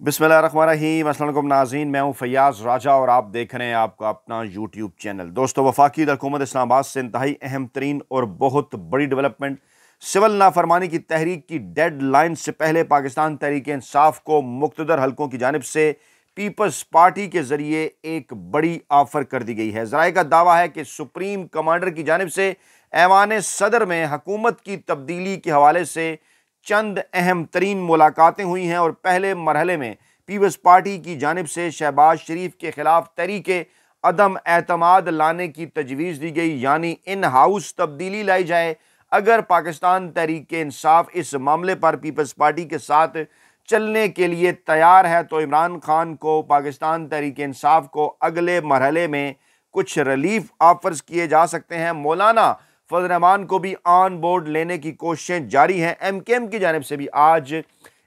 बिस्मिल्लाहिर्रहमानिर्रहीम। अस्सलाम वालेकुम नाज़रीन, मैं हूं फैयाज़ राजा और आप देख रहे हैं आपका अपना यूट्यूब चैनल। दोस्तों, वफाकी हुकूमत इस्लामाबाद से इंतहाई अहम तरीन और बहुत बड़ी डेवलपमेंट, सिविल नाफरमानी की तहरीक की डेड लाइन से पहले पाकिस्तान तहरीक इंसाफ को मुख्तदर हलकों की जानिब से पीपल्स पार्टी के जरिए एक बड़ी ऑफर कर दी गई है। ज़राए का दावा है कि सुप्रीम कमांडर की जानिब से ऐवान सदर में हुकूमत की तब्दीली के हवाले से चंद अहम तरीन मुलाकातें हुई हैं और पहले मरहले में पीपल्स पार्टी की जानिब से शहबाज शरीफ के खिलाफ तहरीके अदम एतमाद लाने की तजवीज़ दी गई, यानी इन हाउस तब्दीली लाई जाए। अगर पाकिस्तान तहरीक इंसाफ इस मामले पर पीपल्स पार्टी के साथ चलने के लिए तैयार है तो इमरान खान को पाकिस्तान तहरीक इंसाफ को अगले मरहले में कुछ रिलीफ ऑफर्स किए जा सकते हैं। मौलाना फजल रहमान को भी ऑन बोर्ड लेने की कोशिशें जारी हैं। एमकेएम की जानिब से भी आज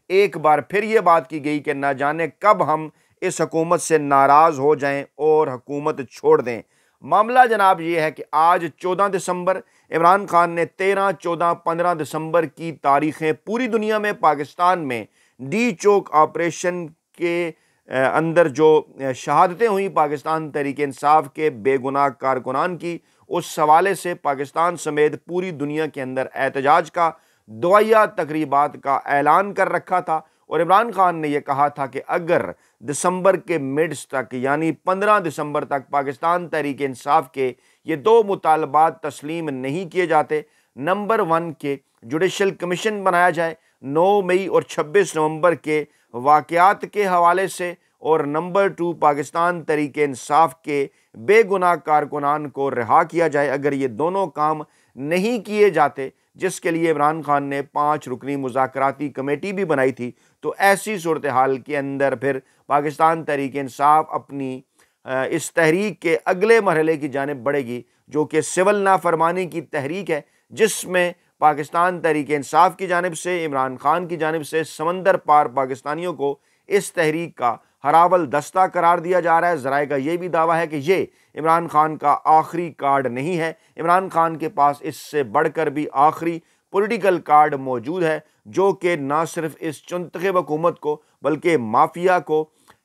एक बार फिर ये बात की गई कि न जाने कब हम इस हुकूमत से नाराज़ हो जाएं और हुकूमत छोड़ दें। मामला जनाब ये है कि आज 14 दिसंबर इमरान खान ने 13, 14, 15 दिसंबर की तारीखें पूरी दुनिया में पाकिस्तान में डी चौक ऑपरेशन के अंदर जो शहादतें हुई पाकिस्तान तहरीक इंसाफ के बेगुनाह कारकुनान की, उस हवाले से पाकिस्तान समेत पूरी दुनिया के अंदर एहतजाज का दुआया तकरीबात का ऐलान कर रखा था। और इमरान खान ने यह कहा था कि अगर दिसंबर के मिड्स तक यानी 15 दिसंबर तक पाकिस्तान तहरीक इंसाफ के ये दो मुतालबात तस्लीम नहीं किए जाते, नंबर 1 के जुडिशल कमीशन बनाया जाए 9 मई और 26 नवंबर के वाक़यात के हवाले से, और नंबर 2 पाकिस्तान तहरीक इंसाफ के बेगुनाह कारकुनान को रिहा किया जाए। अगर ये दोनों काम नहीं किए जाते, जिसके लिए इमरान खान ने 5 रुकनी मुज़ाकराती कमेटी भी बनाई थी, तो ऐसी सूरत हाल के अंदर फिर पाकिस्तान तहरीक इंसाफ अपनी इस तहरीक के अगले मरहले की जानिब बढ़ेगी, जो कि सिविल नाफरमानी की तहरीक है, जिसमें पाकिस्तान तहरीक इंसाफ की जानिब से, इमरान खान की जानिब से समंदर पार पाकिस्तानियों को इस तहरीक का हरावल दस्ता करार दिया जा रहा है। ज़राए का यह भी दावा है कि ये इमरान खान का आखिरी कार्ड नहीं है। इमरान खान के पास इससे बढ़कर भी आखिरी पॉलिटिकल कार्ड मौजूद है, जो कि ना सिर्फ इस चुनतखब हुकूमत को बल्कि माफिया को,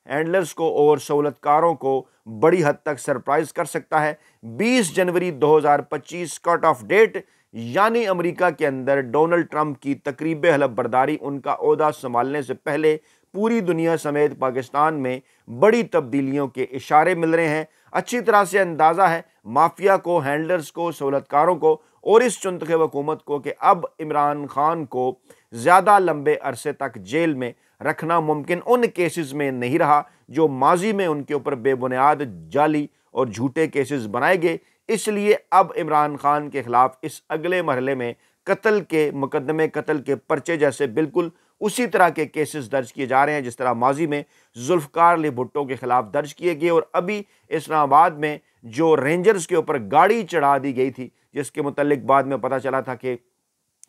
हैंडलर्स को और सहूलतकारों को बड़ी हद तक सरप्राइज कर सकता है। 20 जनवरी 2025 कट ऑफ डेट, यानी अमेरिका के अंदर डोनाल्ड ट्रंप की तकरीब हलफ बर्दारी, उनका ओहदा संभालने से पहले पूरी दुनिया समेत पाकिस्तान में बड़ी तब्दीलियों के इशारे मिल रहे हैं। अच्छी तरह से अंदाज़ा है माफिया को, हैंडलर्स को, सहूलतकारों को और इस चुनतखब हुकूमत को कि अब इमरान खान को ज़्यादा लंबे अरसे तक जेल में रखना मुमकिन उन केसेस में नहीं रहा जो माजी में उनके ऊपर बेबुनियाद जाली और झूठे केसेस बनाए गए। इसलिए अब इमरान खान के खिलाफ इस अगले मरहले में कत्ल के मुकदमे, कत्ल के पर्चे जैसे बिल्कुल उसी तरह के केसेस दर्ज किए जा रहे हैं जिस तरह माजी में जुल्फ़कार अली भुट्टो के खिलाफ दर्ज किए गए। और अभी इस्लामाबाद में जो रेंजर्स के ऊपर गाड़ी चढ़ा दी गई थी, जिसके मुतल्लिक बाद में पता चला था कि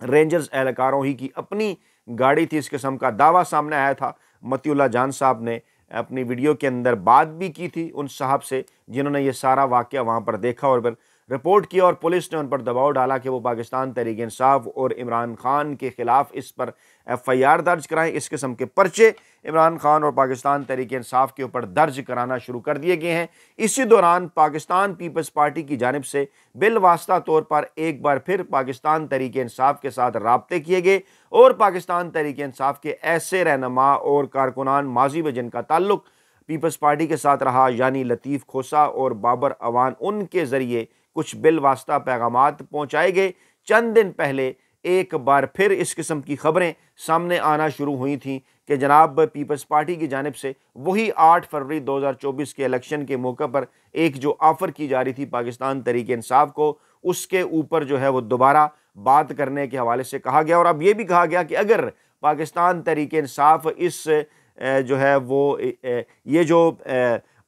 रेंजर्स एहलकारों ही की अपनी गाड़ी थी, इस किस्म का दावा सामने आया था। मतीउल्लाह जान साहब ने अपनी वीडियो के अंदर बात भी की थी उन साहब से जिन्होंने ये सारा वाक़या वहाँ पर देखा और फिर रिपोर्ट किया, और पुलिस ने उन पर दबाव डाला कि वो पाकिस्तान तहरीक इंसाफ और इमरान खान के खिलाफ इस पर FIR दर्ज कराएं। इस किस्म के पर्चे इमरान खान और पाकिस्तान तहरीक इंसाफ के ऊपर दर्ज कराना शुरू कर दिए गए हैं। इसी दौरान पाकिस्तान पीपल्स पार्टी की जानिब से बिलवास्ता तौर पर एक बार फिर पाकिस्तान तहरीक इंसाफ के साथ राब्ते किए गए और पाकिस्तान तहरीक इंसाफ के ऐसे रहनुमा और कारकुनान माजी में जिनका ताल्लुक पीपल्स पार्टी के साथ रहा, यानी लतीफ़ खोसा और बाबर अवान, उनके ज़रिए कुछ बिलवास्ता पैगामात पहुँचाए गए। चंद दिन पहले एक बार फिर इस किस्म की खबरें सामने आना शुरू हुई थी कि जनाब पीपल्स पार्टी की जानिब से वही 8 फरवरी 2024 के इलेक्शन के मौके पर एक जो ऑफ़र की जा रही थी पाकिस्तान तहरीक इंसाफ को, उसके ऊपर जो है वो दोबारा बात करने के हवाले से कहा गया। और अब ये भी कहा गया कि अगर पाकिस्तान तहरीक इंसाफ इस जो है वो ये जो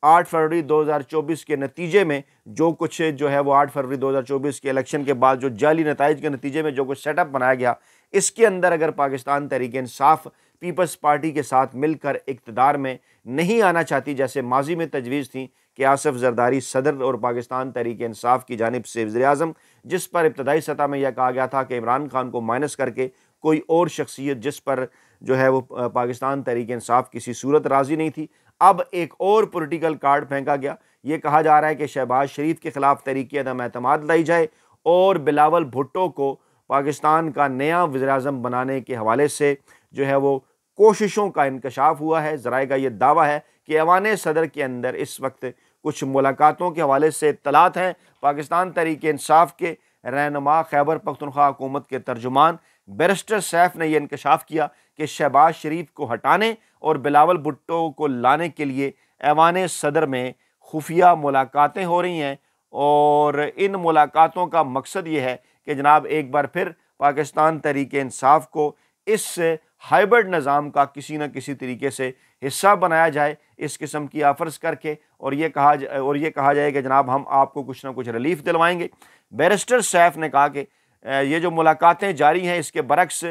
8 फरवरी 2024 के नतीजे में जो कुछ जो है वो 8 फरवरी 2024 के इलेक्शन के बाद जो जाली नताइज के नतीजे में जो कुछ सेटअप बनाया गया, इसके अंदर अगर पाकिस्तान तहरीक इंसाफ पीपल्स पार्टी के साथ मिलकर इक़्तिदार में नहीं आना चाहती, जैसे माजी में तजवीज़ थी कि आसिफ जरदारी सदर और पाकिस्तान तहरीक इंसाफ की जानिब से वज़ीर-ए-आज़म, जिस पर इब्तदाई सतह में यह कहा गया था कि इमरान खान को माइनस करके कोई और शख्सियत जिस पर जो है वो पाकिस्तान तहरीक इंसाफ किसी सूरत राज़ी नहीं थी। अब एक और पॉलिटिकल कार्ड फेंका गया। ये कहा जा रहा है कि शहबाज शरीफ के खिलाफ तहरीक अदम एतमाद लाई जाए और बिलावल भुट्टो को पाकिस्तान का नया वज़ीर-ए-आज़म बनाने के हवाले से जो है वो कोशिशों का इंकशाफ हुआ है। ज़राए का ये दावा है कि ऐवान सदर के अंदर इस वक्त कुछ मुलाकातों के हवाले से इत्तलात हैं। पाकिस्तान तहरीक इंसाफ के रहनुमा खैबर पख्तूनख्वा हुकूमत के तर्जुमान बैरिस्टर सैफ ने यह इंकशाफ किया कि शहबाज शरीफ को हटाने और बिलावल भुट्टो को लाने के लिए ऐवान सदर में खुफिया मुलाकातें हो रही हैं और इन मुलाकातों का मकसद ये है कि जनाब एक बार फिर पाकिस्तान तहरीक इंसाफ को इस हाइब्रिड निज़ाम का किसी न किसी तरीके से हिस्सा बनाया जाए, इस किस्म की ऑफर्स करके, और ये कहा जाए कि जनाब हम आपको कुछ ना कुछ रिलीफ दिलवाएंगे। बैरिस्टर सैफ ने कहा कि ये जो मुलाकातें जारी हैं इसके बरक्स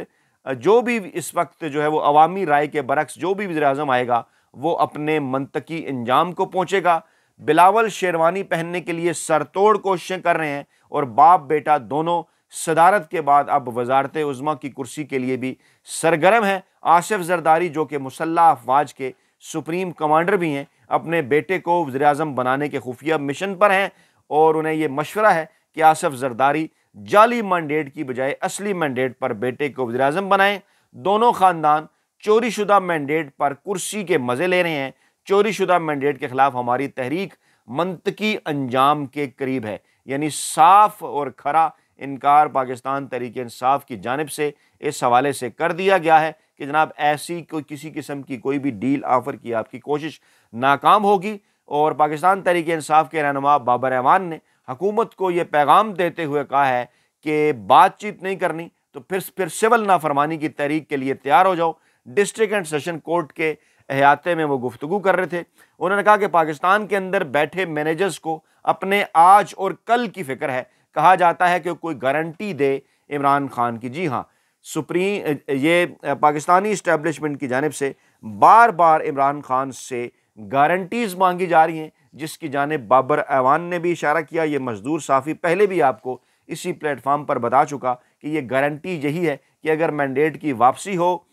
जो भी इस वक्त जो है वो अवामी राय के बरक्स जो भी वज़ीर-ए-आज़म आएगा वो अपने मंतकी इंजाम को पहुँचेगा। बिलावल शेरवानी पहनने के लिए सरतोड़ कोशिशें कर रहे हैं और बाप बेटा दोनों सदारत के बाद अब वज़ारत उज़्मा की कुर्सी के लिए भी सरगर्म हैं। आसिफ जरदारी जो कि मुसल्लह अफवाज के सुप्रीम कमांडर भी हैं, अपने बेटे को वज़ीर-ए-आज़म बनाने के खुफिया मिशन पर हैं और उन्हें यह मशवरा है कि आसिफ जरदारी जाली मैंडेट की बजाय असली मैंडेट पर बेटे को वज़ीर-ए-आज़म बनाएं। दोनों ख़ानदान चोरीशुदा मैंडेट पर कुर्सी के मज़े ले रहे हैं। चोरीशुदा मैंडेट के खिलाफ हमारी तहरीक मंतकी अंजाम के करीब है, यानी साफ और खरा इनकार पाकिस्तान तहरीक इंसाफ की जानिब से इस हवाले से कर दिया गया है कि जनाब ऐसी कोई किसी किस्म की कोई भी डील ऑफर की आपकी कोशिश नाकाम होगी। और पाकिस्तान तहरीक इंसाफ के रहनुमा बाबर एवान ने हुकूमत को ये पैगाम देते हुए कहा है कि बातचीत नहीं करनी तो फिर सिविल नाफरमानी की तहरीक के लिए तैयार हो जाओ। डिस्ट्रिक्ट एंड सेशन कोर्ट के अहाते में वो गुफ्तगू कर रहे थे। उन्होंने कहा कि पाकिस्तान के अंदर बैठे मैनेजर्स को अपने आज और कल की फिक्र है। कहा जाता है कि कोई गारंटी दे इमरान खान की। जी हाँ, ये पाकिस्तानी इस्टेब्लिशमेंट की जानिब से बार बार इमरान खान से गारंटीज़ मांगी जा रही हैं, जिसकी जानिब बाबर एवान ने भी इशारा किया। ये मजदूर साफ़ी पहले भी आपको इसी प्लेटफार्म पर बता चुका कि ये गारंटी यही है कि अगर मैंडेट की वापसी हो,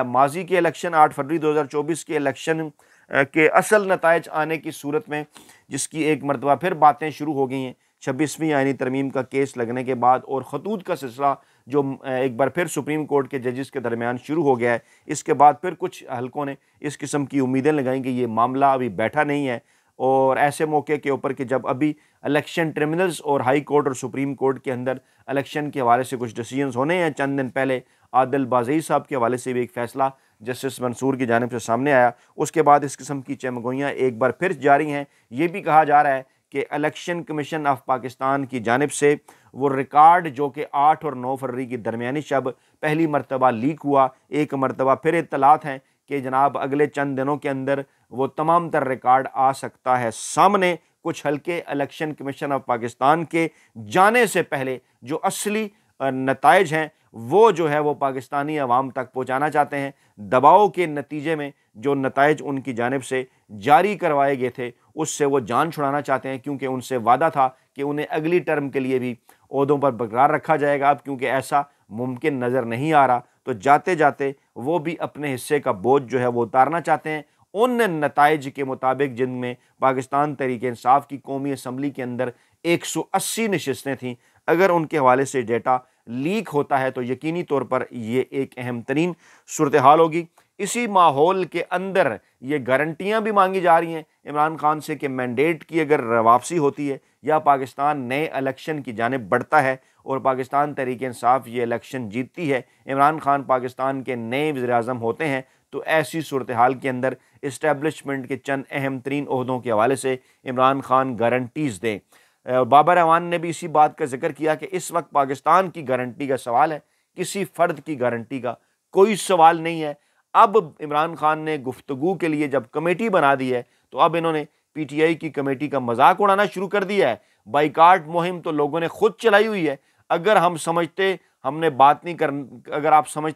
माजी के इलेक्शन 8 फरवरी 2024 के इलेक्शन के असल नताइज आने की सूरत में, जिसकी एक मरतबा फिर बातें शुरू हो गई हैं 26वीं आईनी तरमीम का केस लगने के बाद, और खतूत का सिलसिला जो एक बार फिर सुप्रीम कोर्ट के जजेस के दरमियान शुरू हो गया है। इसके बाद फिर कुछ हलकों ने इस किस्म की उम्मीदें लगाई कि ये मामला अभी बैठा नहीं है, और ऐसे मौके के ऊपर कि जब अभी इलेक्शन ट्रिब्यूनल्स और हाई कोर्ट और सुप्रीम कोर्ट के अंदर इलेक्शन के हवाले से कुछ डिसीजंस होने हैं। चंद दिन पहले आदिल बाज़ई साहब के हवाले से भी एक फ़ैसला जस्टिस मंसूर की जानिब से सामने आया। उसके बाद इस किस्म की चमगोइयाँ एक बार फिर जारी हैं। ये भी कहा जा रहा है कि इलेक्शन कमीशन ऑफ पाकिस्तान की जानिब से वो रिकॉर्ड जो कि 8 और 9 फरवरी की दरमियानी शब पहली मरतबा लीक हुआ, एक मरतबा फिर इत्तलात हैं कि जनाब अगले चंद दिनों के अंदर वो तमाम तर रिकॉर्ड आ सकता है सामने। कुछ हल्के इलेक्शन कमीशन ऑफ पाकिस्तान के जाने से पहले जो असली नताइज हैं वो जो है वो पाकिस्तानी अवाम तक पहुँचाना चाहते हैं। दबाव के नतीजे में जो नताइज उनकी जानिब से जारी करवाए गए थे उससे वो जान छुड़ाना चाहते हैं, क्योंकि उनसे वादा था कि उन्हें अगली टर्म के लिए भी ओहदों पर बरकरार रखा जाएगा। अब क्योंकि ऐसा मुमकिन नज़र नहीं आ रहा तो जाते जाते वो भी अपने हिस्से का बोझ जो है वो उतारना चाहते हैं उन नताइज के मुताबिक जिनमें पाकिस्तान तहरीक इंसाफ की कौमी असम्बली के अंदर 180 नशिस्तें थीं। अगर उनके हवाले से डेटा लीक होता है तो यकीनी तौर पर ये एक अहम तरीन सूरत हाल होगी। इसी माहौल के अंदर ये गारंटियाँ भी मांगी जा रही हैं इमरान खान से कि मैंडेट की अगर वापसी होती है या पाकिस्तान नए इलेक्शन की जानिब बढ़ता है और पाकिस्तान तहरीक इंसाफ ये इलेक्शन जीतती है, इमरान खान पाकिस्तान के नए वज़ीर-ए-आज़म होते हैं, तो ऐसी सूरत हाल के अंदर इस्टेब्लिशमेंट के चंद अहम तरीन ओहदों के हवाले से इमरान खान गारंटीज़ दें। बाबर एवान ने भी इसी बात का जिक्र किया कि इस वक्त पाकिस्तान की गारंटी का सवाल है, किसी फ़र्द की गारंटी का कोई सवाल नहीं है। अब इमरान खान ने गुफ्तगू के लिए जब कमेटी बना दी है तो अब इन्होंने पीटीआई की कमेटी का मजाक उड़ाना शुरू कर दिया है। बाइकाट मुहिम तो लोगों ने खुद चलाई हुई है। अगर आप समझते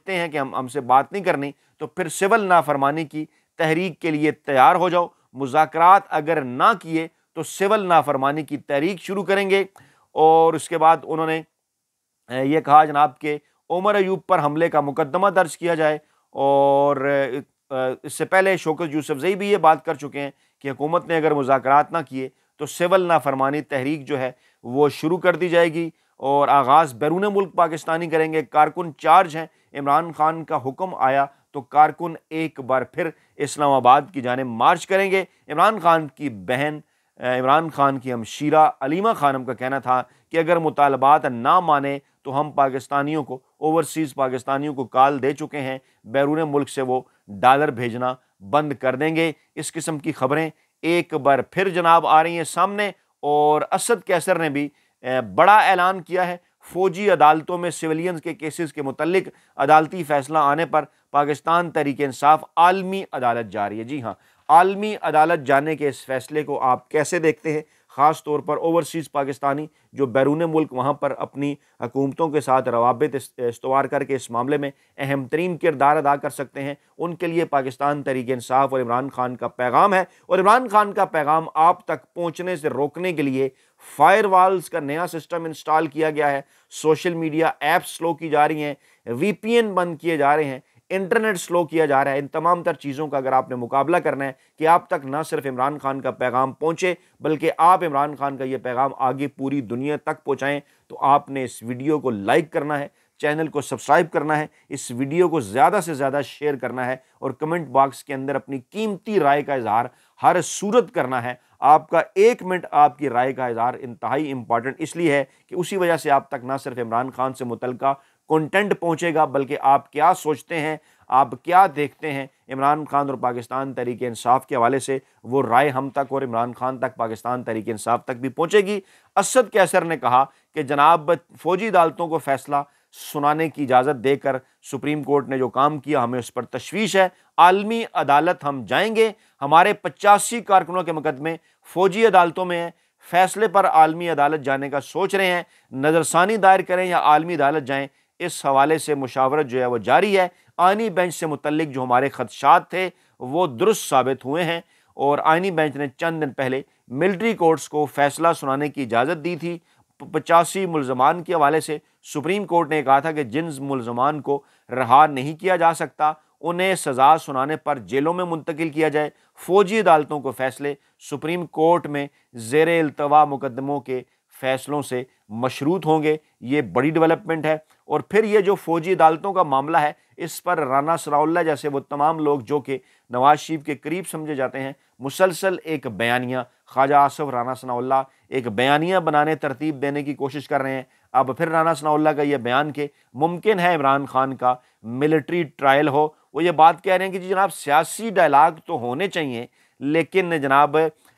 हैं कि हमसे बात नहीं करनी तो फिर सिविल नाफरमानी की तहरीक के लिए तैयार हो जाओ। मुज़ाकरात अगर ना किए तो सिविल नाफरमानी की तहरीक शुरू करेंगे। और उसके बाद उन्होंने ये कहा जनाब के उमर अयूब पर हमले का मुकदमा दर्ज किया जाए और इससे पहले शौकत यूसुफजई भी ये बात कर चुके हैं कि हुकूमत ने अगर मुज़ाकरात ना किए तो सिविल नाफरमानी तहरीक जो है वो शुरू कर दी जाएगी और आगाज़ बैरून मुल्क पाकिस्तानी करेंगे। कारकुन चार्ज हैं, इमरान खान का हुक्म आया तो कारकुन एक बार फिर इस्लामाबाद की जानिब मार्च करेंगे। इमरान खान की बहन, इमरान खान की हमशीरा अलीमा खानम का कहना था कि अगर मुतालबात ना माने तो हम पाकिस्तानियों को, ओवरसीज़ पाकिस्तानियों को कॉल दे चुके हैं, बैरून मुल्क से वो डॉलर भेजना बंद कर देंगे। इस किस्म की खबरें एक बार फिर जनाब आ रही हैं सामने और असद कैसर ने भी बड़ा ऐलान किया है। फौजी अदालतों में सिविलियंस के केसेस के मुतल्लिक अदालती फैसला आने पर पाकिस्तान तहरीक-ए-इंसाफ आलमी अदालत जा रही है। जी हाँ, आलमी अदालत जाने के इस फैसले को आप कैसे देखते हैं? ख़ास तौर पर ओवरसीज़ पाकिस्तानी जो बैरून मुल्क वहाँ पर अपनी हुकूमतों के साथ रवाबित इस्तवार करके इस मामले में अहम तरीन किरदार अदा कर सकते हैं, उनके लिए पाकिस्तान तहरीक-ए-इंसाफ और इमरान खान का पैगाम है। और इमरान खान का पैगाम आप तक पहुँचने से रोकने के लिए फायरवॉल्स का नया सिस्टम इंस्टॉल किया गया है, सोशल मीडिया ऐप्स स्लो की जा रही हैं, VPN बंद किए जा रहे हैं, इंटरनेट स्लो किया जा रहा है। इन तमाम तर चीज़ों का अगर आपने मुकाबला करना है कि आप तक ना सिर्फ इमरान खान का पैगाम पहुँचे बल्कि आप इमरान खान का ये पैगाम आगे पूरी दुनिया तक पहुँचाएँ, तो आपने इस वीडियो को लाइक करना है, चैनल को सब्सक्राइब करना है, इस वीडियो को ज़्यादा से ज़्यादा शेयर करना है और कमेंट बॉक्स के अंदर अपनी कीमती राय का इजहार हर सूरत करना है। आपका 1 मिनट आपकी राय का इजहार इंतहाई इंपॉर्टेंट इसलिए है कि उसी वजह से आप तक ना सिर्फ इमरान खान से मुतल्लिका कंटेंट पहुंचेगा बल्कि आप क्या सोचते हैं, आप क्या देखते हैं इमरान खान और पाकिस्तान तहरीक-ए-इंसाफ के हवाले से, वो राय हम तक और इमरान खान तक, पाकिस्तान तहरीक-ए-इंसाफ तक भी पहुंचेगी। असद कैसर ने कहा कि जनाब फौजी अदालतों को फैसला सुनाने की इजाज़त देकर सुप्रीम कोर्ट ने जो काम किया हमें उस पर तशवीश है, आलमी अदालत हम जाएंगे। हमारे 85 कारकुनों के मुकदमे फौजी अदालतों में हैं, फैसले पर आलमी अदालत जाने का सोच रहे हैं, नज़रसानी दायर करें या आलमी अदालत जाएं, इस हवाले से मुशावरत जो है वो जारी है। आईनी बेंच से मुतल्लिक जो हमारे खदशात थे वो दुरुस्त साबित हुए हैं और आईनी बेंच ने चंद दिन पहले मिलिट्री कोर्ट्स को फैसला सुनाने की इजाज़त दी थी। 85 मुल्ज़मान के हवाले से सुप्रीम कोर्ट ने कहा था कि जिन मुल्ज़मान को रहा नहीं किया जा सकता उन्हें सज़ा सुनाने पर जेलों में मुंतकिल किया जाए। फौजी अदालतों को फैसले सुप्रीम कोर्ट में ज़ेरे इल्तवा मुकदमों के फैसलों से मशरूत होंगे। ये बड़ी डेवलपमेंट है। और फिर ये जो फौजी अदालतों का मामला है, इस पर राना सनाउल्लाह जैसे वो तमाम लोग जो कि नवाज शरीफ के करीब समझे जाते हैं, मुसलसल एक बयानिया, ख्वाजा आसिफ राना सनाउल्लाह एक बयानिया बनाने, तरतीब देने की कोशिश कर रहे हैं। अब फिर राना सनाउल्लाह का ये बयान कि मुमकिन है इमरान खान का मिलिट्री ट्रायल हो, वो ये बात कह रहे हैं कि जी जनाब सियासी डायलाग तो होने चाहिए, लेकिन जनाब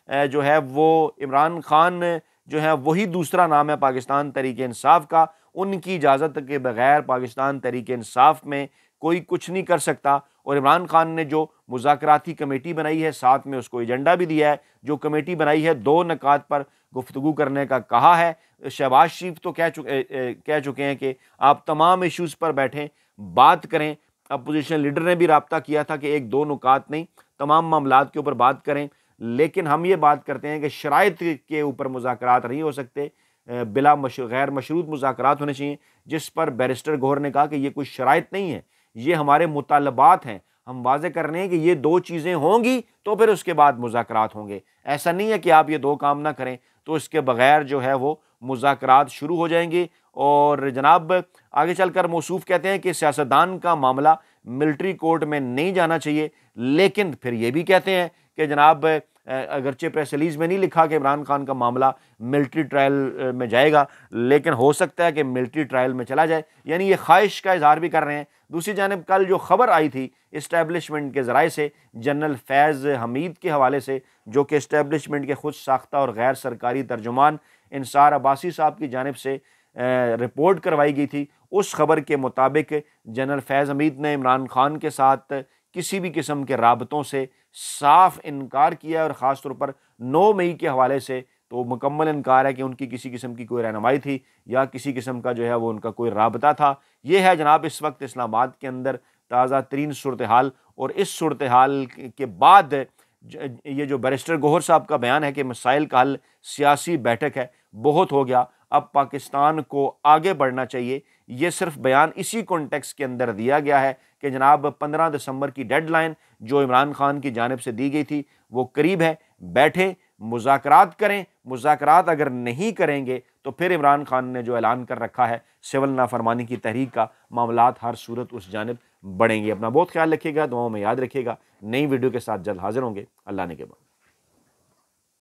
जो है वो इमरान खान जो है वही दूसरा नाम है पाकिस्तान तहरीक-ए-इंसाफ का। उनकी इजाज़त के बगैर पाकिस्तान तहरीक-ए-इंसाफ में कोई कुछ नहीं कर सकता। और इमरान खान ने जो मुज़ाकराती कमेटी बनाई है, साथ में उसको एजेंडा भी दिया है। जो कमेटी बनाई है 2 नकात पर गुफ्तगू करने का कहा है। शहबाज शरीफ तो कह चुके हैं कि आप तमाम इश्यूज़ पर बैठें, बात करें। अपोजिशन लीडर ने भी राब्ता किया था कि 1-2 नुकात नहीं, तमाम मामलात के ऊपर बात करें। लेकिन हम ये बात करते हैं कि शराइत के ऊपर मुज़ाकरात नहीं हो सकते, गैर मशरूत मुज़ाकरात होने चाहिए, जिस पर बैरिस्टर गौहर ने कहा कि ये कोई शराइत नहीं है, ये हमारे मुतालबात हैं। हम वाज़े कर रहे हैं कि ये 2 चीज़ें होंगी तो फिर उसके बाद मुज़ाकरात होंगे। ऐसा नहीं है कि आप ये 2 काम ना करें तो इसके बगैर जो है वो मुज़ाकरात शुरू हो जाएंगे। और जनाब आगे चलकर मौसूफ कहते हैं कि सियासतदान का मामला मिलिट्री कोर्ट में नहीं जाना चाहिए, लेकिन फिर ये भी कहते हैं कि जनाब अगरचे प्रेस रिलीज में नहीं लिखा कि इमरान खान का मामला मिलिट्री ट्रायल में जाएगा, लेकिन हो सकता है कि मिलिट्री ट्रायल में चला जाए, यानी ये ख्वाहिश का इजहार भी कर रहे हैं। दूसरी जानिब कल जो खबर आई थी इस्टेब्लिशमेंट के ज़राए से, जनरल फैज़ हमीद के हवाले से, जो कि इस्टेब्लिशमेंट के खुद साख्ता और गैर सरकारी तर्जुमान इंसार अब्बासी साहब की जानिब से रिपोर्ट करवाई गई थी, उस खबर के मुताबिक जनरल फैज़ हमीद ने इमरान खान के साथ किसी भी किस्म के राबतों से साफ इनकार किया और ख़ास तौर पर 9 मई के हवाले से तो मुकम्मल इनकार है कि उनकी किसी किस्म की कोई रहनुमाई थी या किसी किस्म का जो है वो उनका कोई राबता था। ये है जनाब इस वक्त इस्लामाबाद के अंदर ताज़ा तरीन सूरत हाल। और इस सूरत हाल के बाद ये जो बैरिस्टर गौहर साहब का बयान है कि मसाइल का हल सियासी बैठक है, बहुत हो गया, अब पाकिस्तान को आगे बढ़ना चाहिए। ये सिर्फ बयान इसी कॉन्टेक्स्ट के अंदर दिया गया है कि जनाब 15 दिसंबर की डेडलाइन जो इमरान खान की जानिब से दी गई थी वो करीब है, बैठे मुज़ाकरात करें। मुज़ाकरात अगर नहीं करेंगे तो फिर इमरान खान ने जो ऐलान कर रखा है सिविल नाफरमानी की तहरीक का, मामलात हर सूरत उस जानिब बढ़ेंगे। अपना बहुत ख्याल रखिएगा, दुआओं में याद रखिएगा। नई वीडियो के साथ जल्द हाजिर होंगे। अल्लाह ने के बाद।